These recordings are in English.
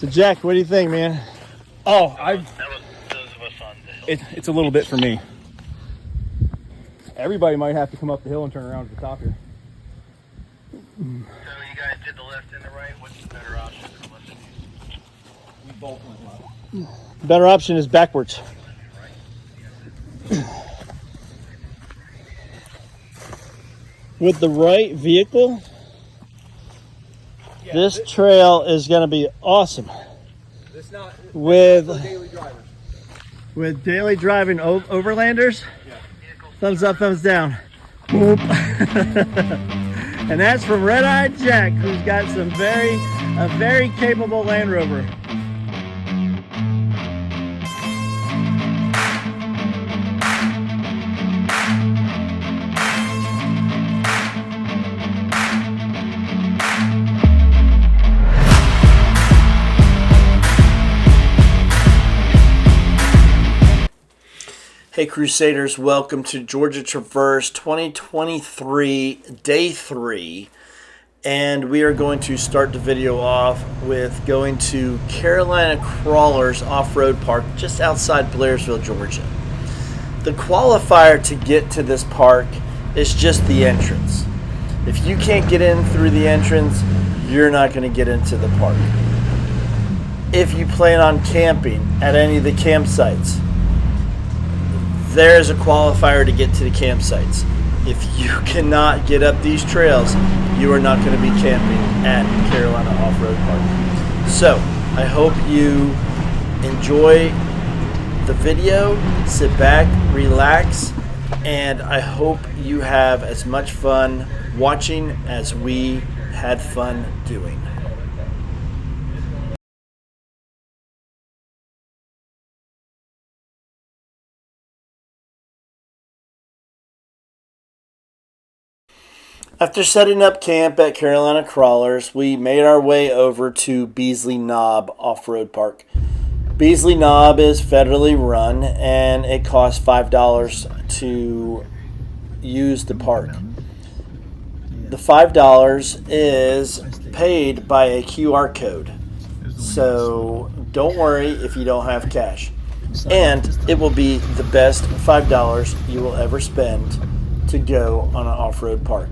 So Jack, what do you think, man? Oh, those of us on the hill. it's a little bit for me. Everybody might have to come up the hill and turn around at the top here. So you guys did the left and the right. What's the better option for listening? We both went left. Better option is backwards. With the right vehicle, this trail is going to be awesome. It's not With daily drivers. With daily driving overlanders, thumbs up, thumbs down. Whoop. And that's from Red-Eyed Jack, who's got a very capable Land Rover. Hey Crusaders, welcome to Georgia Traverse 2023 Day 3, and we are going to start the video off with going to Carolina Crawlers Off-Road Park just outside Blairsville, Georgia. The qualifier to get to this park is just the entrance. If you can't get in through the entrance, you're not going to get into the park. If you plan on camping at any of the campsites, there's a qualifier to get to the campsites. If you cannot get up these trails, you are not going to be camping at Carolina Off-Road Park. So, I hope you enjoy the video, sit back, relax, and I hope you have as much fun watching as we had fun doing. After setting up camp at Carolina Crawlers, we made our way over to Beasley Knob Off-Road Park. Beasley Knob is federally run, and it costs $5 to use the park. The $5 is paid by a QR code, so don't worry if you don't have cash. And it will be the best $5 you will ever spend to go on an off-road park.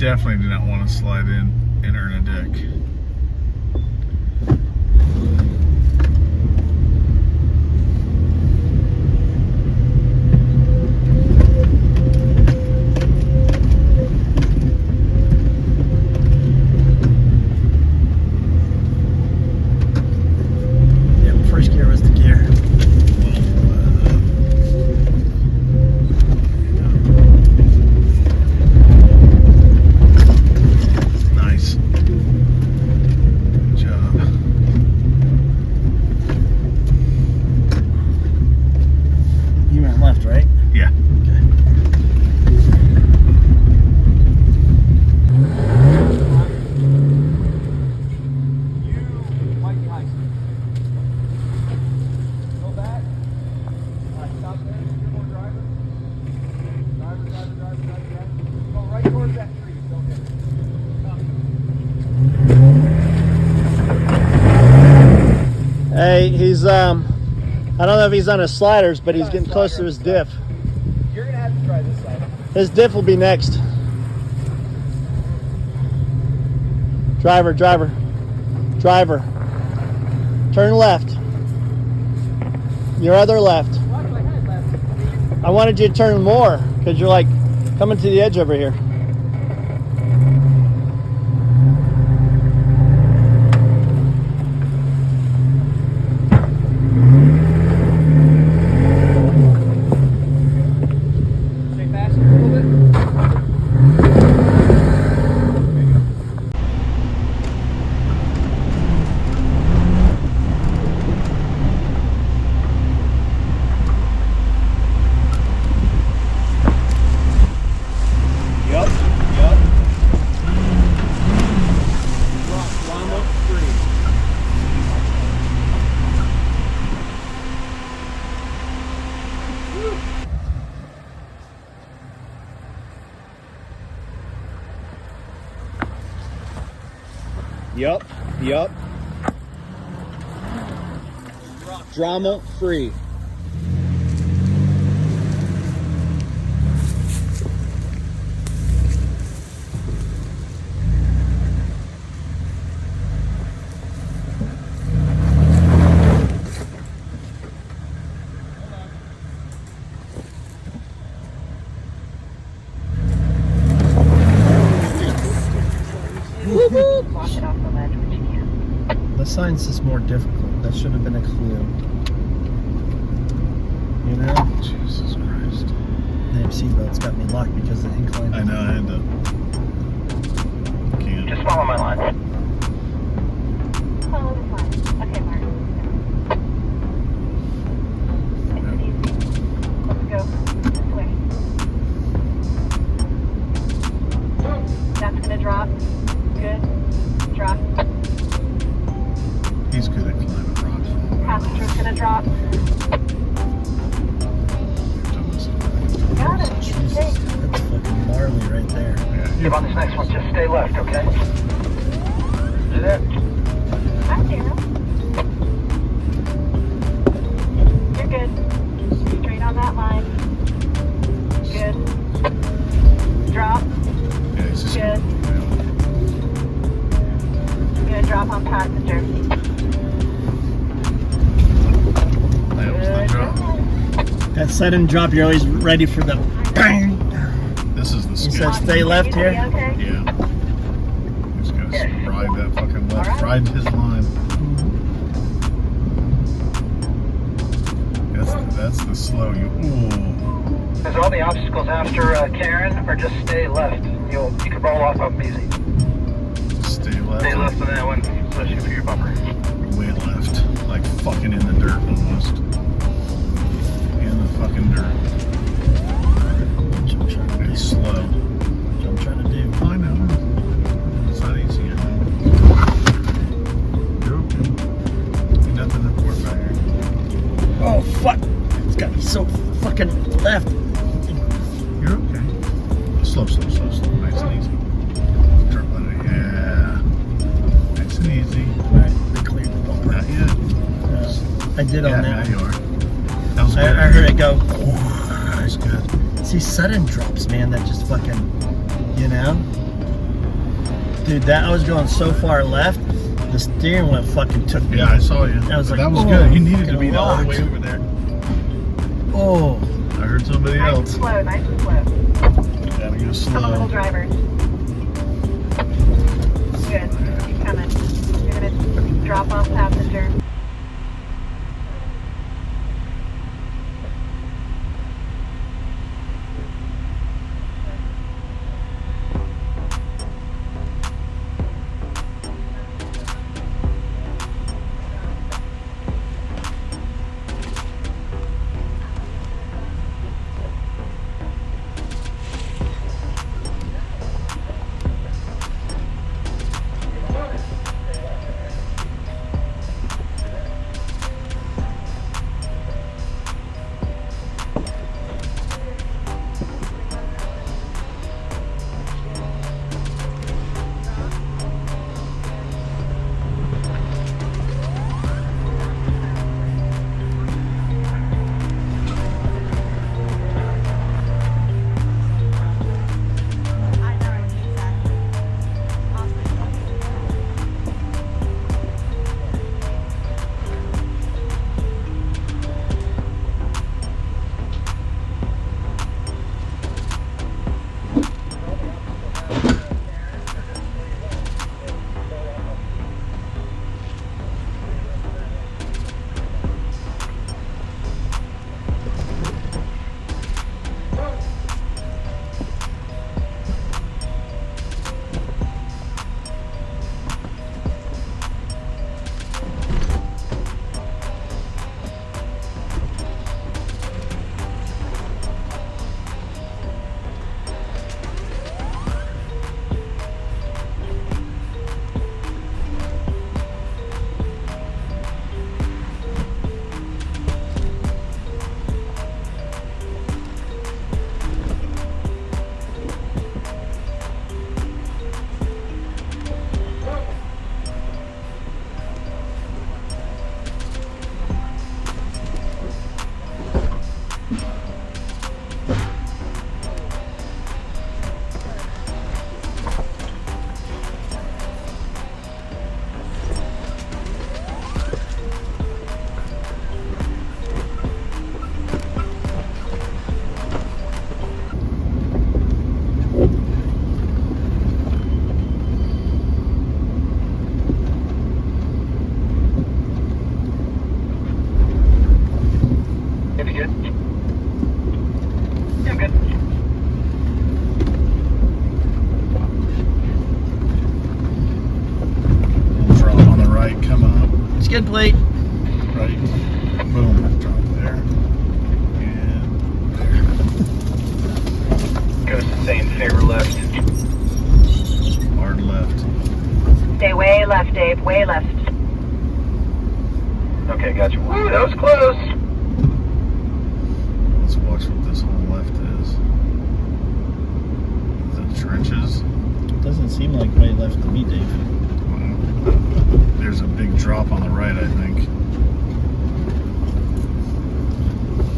definitely do not want to slide in and earn a deck. Hey, he's I don't know if he's on his sliders, but he's getting close to his diff. You're gonna have to try this side. His diff will be next. Driver. Turn left. Your other left. I wanted you to turn more because you're like coming to the edge over here. Yup. Drama free. The sign's just more difficult. That should have been a clue. You know? Jesus Christ. The seatbelt's got me locked because of the incline. I know, I had to. Can't. Just follow my line. Follow the line. Okay, Mark. It's easy. Let's go this way. That's gonna drop. Good. Drop. He's good at climbing rocks. Passenger's gonna drop. Got it. Jesus, Stay. that's fucking gnarly right there. Get on this next one, just stay left, okay? Do that. I'm Daryl. You're good. Straight on that line. Good. Drop. Yeah, he's just Good. I'm gonna drop on passenger. That was the drop. That sudden drop, you're always ready for the bang. This is the He scary. says stay left here. Okay? Yeah. He's gonna ride that fucking left. Ride his line. That's the slow. Ooh. Because all the obstacles after Karen are just stay left. You can roll off up easy. Stay left. Stay left on that one, especially for your bumper. Way left. Like fucking in the dirt almost. In the fucking dirt. It's slow. That's what I'm trying to do. I know. It's not easy. I know. You're okay. Ain't nothing to report back here. Oh fuck! It's got me so fucking left. You're okay. Slow. Nice and easy. Turn on it. Yeah. Nice and easy. Alright, they cleared the bumper. Not yet. I did on Yeah, that now one. you are. That was I good. heard it go. That was good. See, sudden drops, man, that just fucking, you know? Dude, I was going so far left, the steering wheel fucking took me. Yeah, I saw you. I was like, that was oh, good. You needed to be fucking all the way locked. over there. Oh, I heard somebody Nice and else. slow, nice and slow. Gotta go Come on, little slow. driver. Good. Keep coming. You're gonna drop off passenger. skid plate. Right. Boom. Drop there. And there. Goes to saying favor left. Hard left. Stay way left, Dave. Way left. Okay, gotcha. Ooh, that was close. Let's watch what this whole left is. The trenches. Doesn't seem like way left to me, Dave. There's a big drop on the right, I think.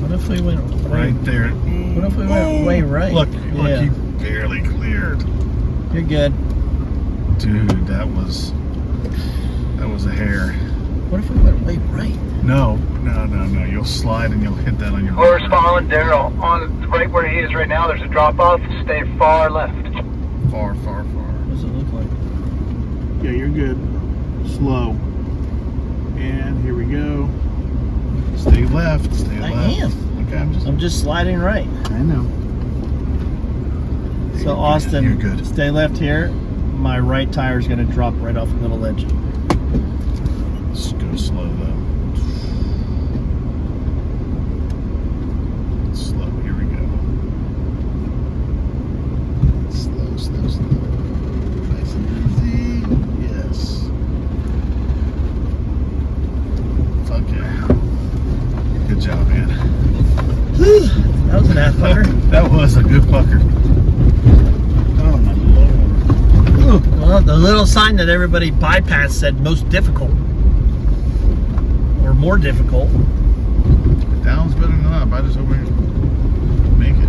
What if we went way, Right there. What if we went way right? Look, Yeah. you barely cleared. You're good. Dude, that was a hair. What if we went way right? No. You'll slide and you'll hit that on your Horse following Daryl. On right where he is right now, there's a drop off. Stay far left. Far. What does it look like? Yeah, you're good. Slow. And here we go. Stay left. Stay I left. am. Okay, I'm just sliding right. I know. So You're Austin, good. You're good. stay left here. My right tire is going to drop right off the middle edge. Just go slow though. Slow. Here we go. Slow. Nice and easy. Yes. Fuck yeah. Good job, man. That was an ass pucker. That was a good pucker. Oh my lord. Well, the little sign that everybody bypassed said most difficult. Or more difficult. Down's better than up. I just hope we make it.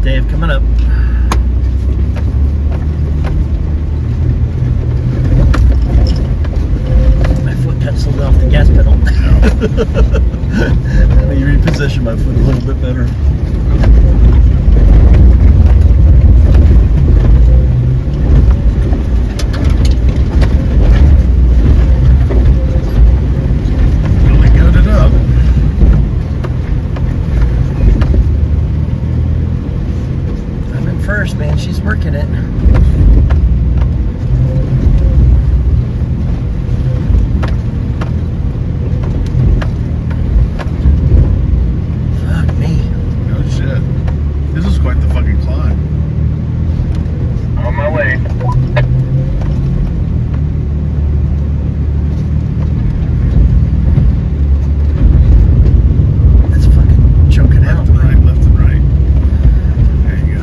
right, Dave, coming up. My foot got slid off the gas pedal. Let me reposition my foot a little bit better. Really got it up. I'm in first, man. She's working it. Fuck me. No shit. This is quite the fucking climb. On my way. That's fucking choking out. Left and right, left and right. There you go.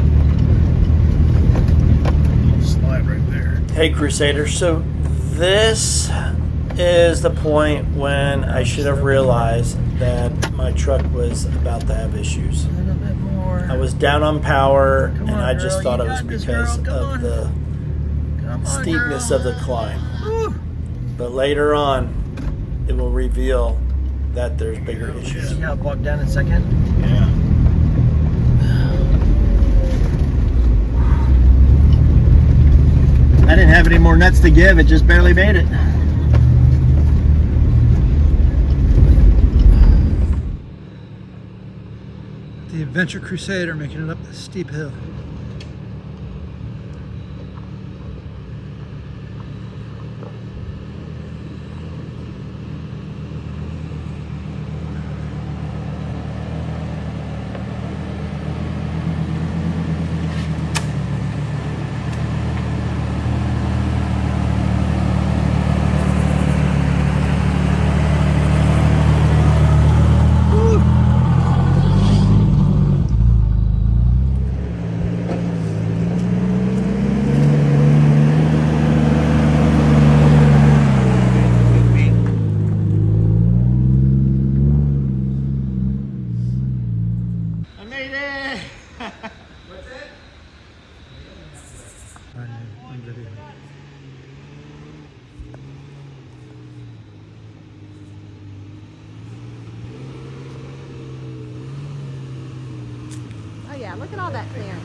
Little slide right there. Hey, Crusader. So this is the point when I should have realized that my truck was about to have issues. A little bit more. I was down on power, Come and on, I just girl, thought you it was got this, because girl. Come of on. the Come on, steepness girl. of the climb. Woo. But later on, it will reveal that there's bigger issues. See how it walked down in a second? Yeah. I didn't have any more nuts to give, it just barely made it. The Adventure Crusader making it up this steep hill. I made it! On video. Oh yeah, look at all that clearance.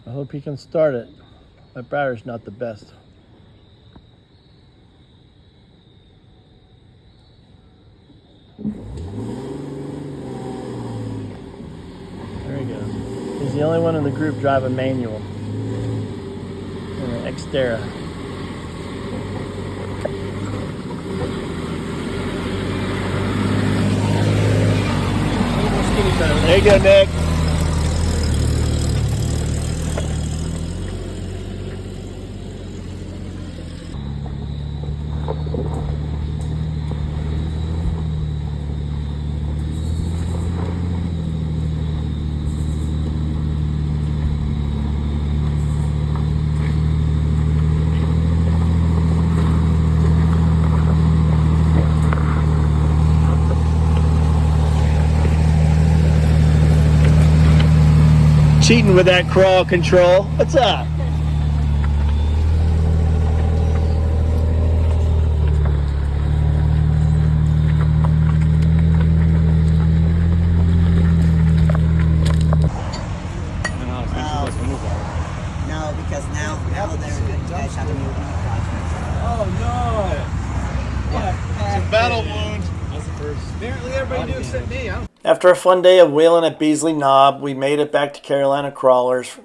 I hope he can start it. My battery's not the best. There we go. He's the only one in the group driving manual. In an Xterra. There you go, Nick. cheating with that crawl control. What's up? No, because now they're you guys have to move. Battle wound. Apparently everybody knew except me. After a fun day of whaling at Beasley Knob, we made it back to Carolina Crawlers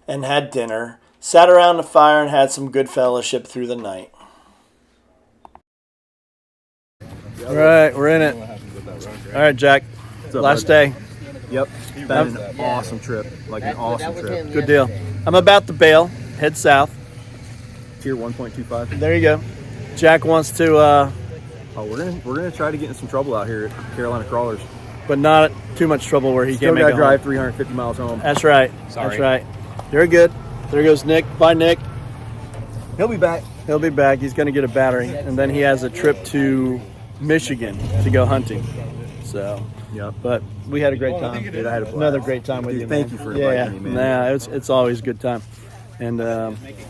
and had dinner, sat around the fire and had some good fellowship through the night. All right, we're in it. All right, Jack. Last day. Yep, been an awesome trip, like an awesome trip. Good deal. I'm about to bail, head south. Tier 1.25. There you go. Jack wants to, Oh, we're gonna try to get in some trouble out here at Carolina Crawlers. but not too much trouble where he Still can't make gotta it drive home. 350 miles home. That's right. Sorry. That's right. You're good. There goes Nick. Bye, Nick. He'll be back. He'll be back. He's going to get a battery, and then he has a trip to Michigan to go hunting. So, Yep. but we had a great time. Dude, I had a blast. Another great time with Dude, you. thank man. you for inviting me, man. Nah, it's always a good time. And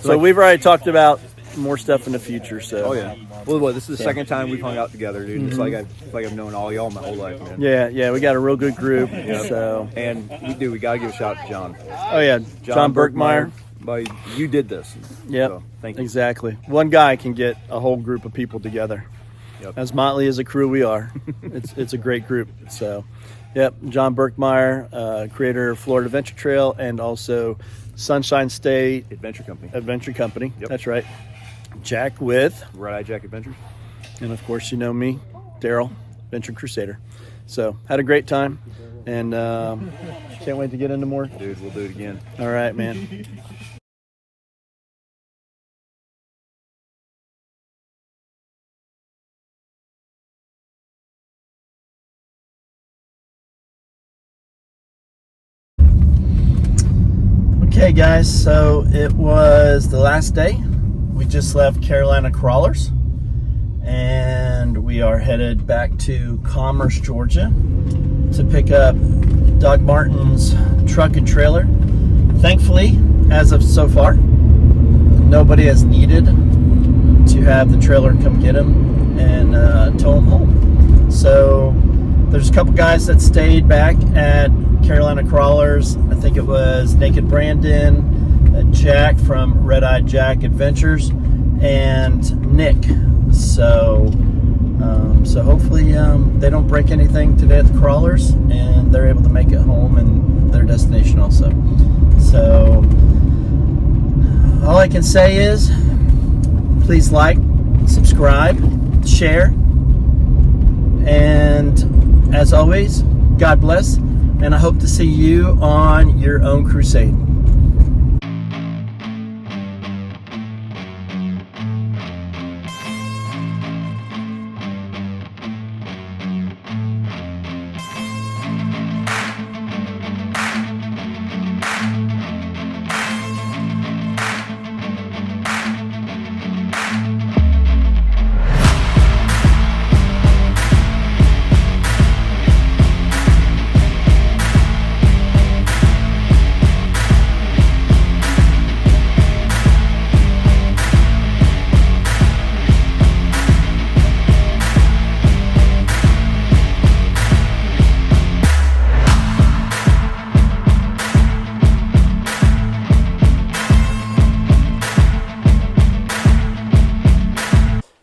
so we've already talked about more stuff in the future. So Oh yeah. Well, this is the second time we've hung out together, dude. It's like I've known all y'all my whole life, man. yeah, we got a real good group. Yep. So And we gotta give a shout out to John. oh yeah, John Berkmeyer. But you did this. Yep, So, thank you. exactly. One guy can get a whole group of people together. Yep. As motley as a crew we are, it's a great group. So, yep, John Berkmeyer, creator of Florida Adventure Trail and also Sunshine State Adventure Company. Adventure Company. Yep. That's right. Jack with, RedEyedJacks Adventures. and of course you know me, Daryl, Adventure Crusader. So had a great time, and can't wait to get into more. Dude, we'll do it again. All right, man. Okay, guys, so it was the last day. We just left Carolina Crawlers, and we are headed back to Commerce, Georgia, to pick up Doug Martin's truck and trailer. Thankfully, as of so far, nobody has needed to have the trailer come get him and tow him home. So there's a couple guys that stayed back at Carolina Crawlers. I think it was Naked Brandon, Jack from RedEyedJacks Adventures, and Nick. So hopefully they don't break anything today at the Crawlers, and they're able to make it home and their destination also. So all I can say is please like, subscribe, share, and as always, God bless, and I hope to see you on your own crusade.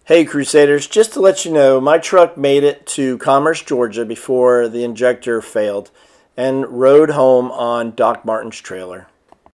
Hey Crusaders, just to let you know, my truck made it to Commerce, Georgia before the injector failed and rode home on Doc Martin's trailer.